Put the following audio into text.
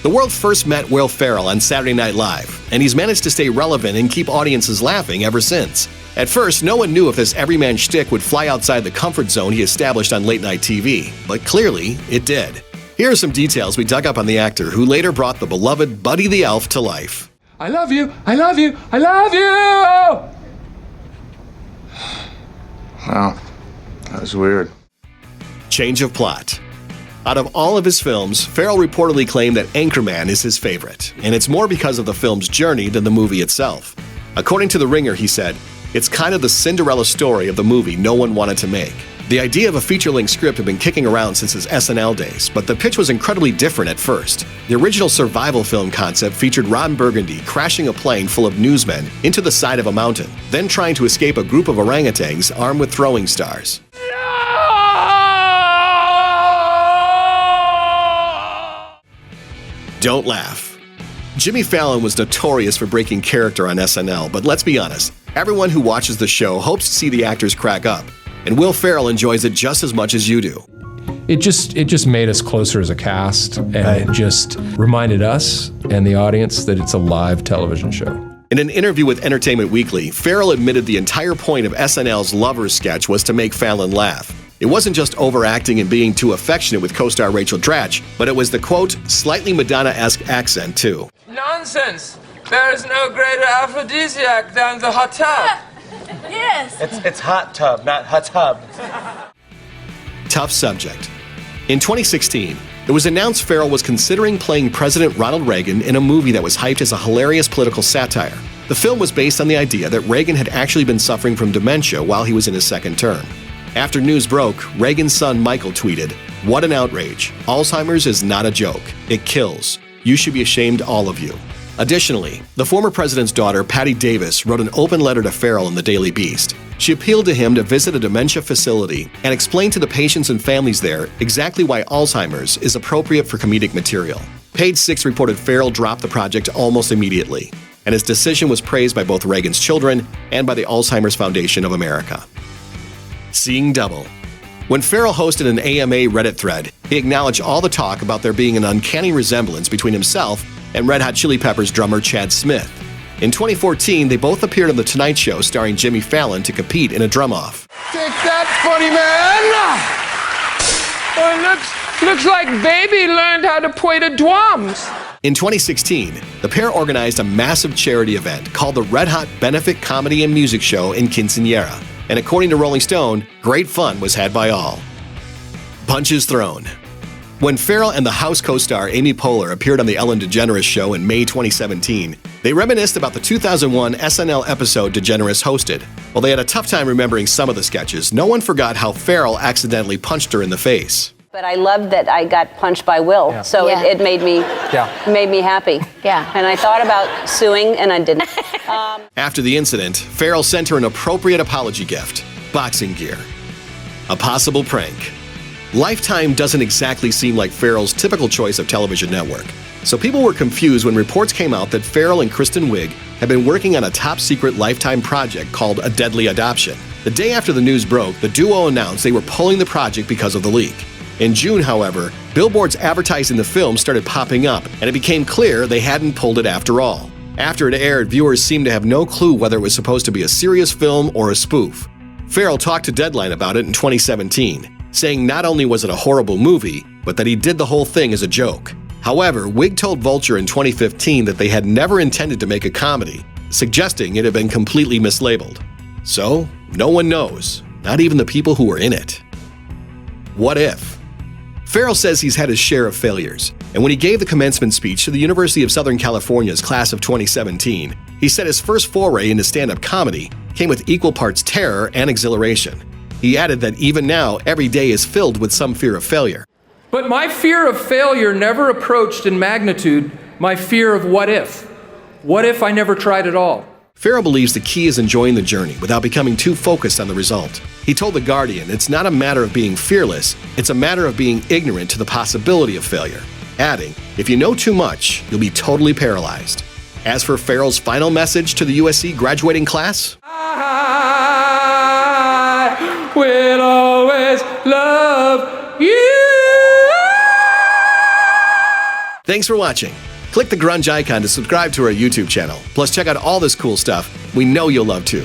The world first met Will Ferrell on Saturday Night Live, and he's managed to stay relevant and keep audiences laughing ever since. At first, no one knew if this everyman shtick would fly outside the comfort zone he established on late-night TV, but clearly, it did. Here are some details we dug up on the actor who later brought the beloved Buddy the Elf to life. I love you, I love you, I love you! Wow, that was weird. Change of plot. Out of all of his films, Ferrell reportedly claimed that Anchorman is his favorite, and it's more because of the film's journey than the movie itself. According to The Ringer, he said, "It's kind of the Cinderella story of the movie no one wanted to make. The idea of a feature-length script had been kicking around since his SNL days, but the pitch was incredibly different at first. The original survival film concept featured Ron Burgundy crashing a plane full of newsmen into the side of a mountain, then trying to escape a group of orangutans armed with throwing stars. Don't laugh. Jimmy Fallon was notorious for breaking character on SNL, but let's be honest, everyone who watches the show hopes to see the actors crack up, and Will Ferrell enjoys it just as much as you do. It just made us closer as a cast, and it just reminded us and the audience that it's a live television show. In an interview with Entertainment Weekly, Ferrell admitted the entire point of SNL's Lovers sketch was to make Fallon laugh. It wasn't just overacting and being too affectionate with co-star Rachel Dratch, but it was the, quote, slightly Madonna-esque accent, too. Nonsense! There is no greater aphrodisiac than the hot tub. Yes. It's hot tub, not hot tub. Tough subject. In 2016, it was announced Ferrell was considering playing President Ronald Reagan in a movie that was hyped as a hilarious political satire. The film was based on the idea that Reagan had actually been suffering from dementia while he was in his second term. After news broke, Reagan's son Michael tweeted, "What an outrage. Alzheimer's is not a joke. It kills. You should be ashamed, all of you." Additionally, the former president's daughter, Patty Davis, wrote an open letter to Ferrell in the Daily Beast. She appealed to him to visit a dementia facility and explain to the patients and families there exactly why Alzheimer's is appropriate for comedic material. Page Six reported Ferrell dropped the project almost immediately, and his decision was praised by both Reagan's children and by the Alzheimer's Foundation of America. Seeing double. When Ferrell hosted an AMA Reddit thread, he acknowledged all the talk about there being an uncanny resemblance between himself and Red Hot Chili Peppers drummer Chad Smith. In 2014, they both appeared on The Tonight Show starring Jimmy Fallon to compete in a drum-off. Take that, funny man! Oh, looks like Baby learned how to play the drums. In 2016, the pair organized a massive charity event called the Red Hot Benefit Comedy and Music Show in Quinceañera. And according to Rolling Stone, great fun was had by all. Punches thrown. When Ferrell and the House co-star Amy Poehler appeared on The Ellen DeGeneres Show in May 2017, they reminisced about the 2001 SNL episode DeGeneres hosted. While they had a tough time remembering some of the sketches, no one forgot how Ferrell accidentally punched her in the face. But I loved that I got punched by Will, so it made me happy. Yeah. And I thought about suing, and I didn't. After the incident, Ferrell sent her an appropriate apology gift: boxing gear. A possible prank. Lifetime doesn't exactly seem like Ferrell's typical choice of television network, so people were confused when reports came out that Ferrell and Kristen Wiig had been working on a top-secret Lifetime project called A Deadly Adoption. The day after the news broke, the duo announced they were pulling the project because of the leak. In June, however, billboards advertising the film started popping up, and it became clear they hadn't pulled it after all. After it aired, viewers seemed to have no clue whether it was supposed to be a serious film or a spoof. Ferrell talked to Deadline about it in 2017, saying not only was it a horrible movie, but that he did the whole thing as a joke. However, Wiig told Vulture in 2015 that they had never intended to make a comedy, suggesting it had been completely mislabeled. So, no one knows, not even the people who were in it. What if? Ferrell says he's had his share of failures, and when he gave the commencement speech to the University of Southern California's class of 2017, he said his first foray into stand-up comedy came with equal parts terror and exhilaration. He added that even now, every day is filled with some fear of failure. But my fear of failure never approached in magnitude my fear of what if. What if I never tried at all? Ferrell believes the key is enjoying the journey without becoming too focused on the result. He told The Guardian it's not a matter of being fearless, it's a matter of being ignorant to the possibility of failure, adding, if you know too much, you'll be totally paralyzed. As for Ferrell's final message to the USC graduating class, I will always love you. Thanks for watching. Click the grunge icon to subscribe to our YouTube channel. Plus, check out all this cool stuff we know you'll love too.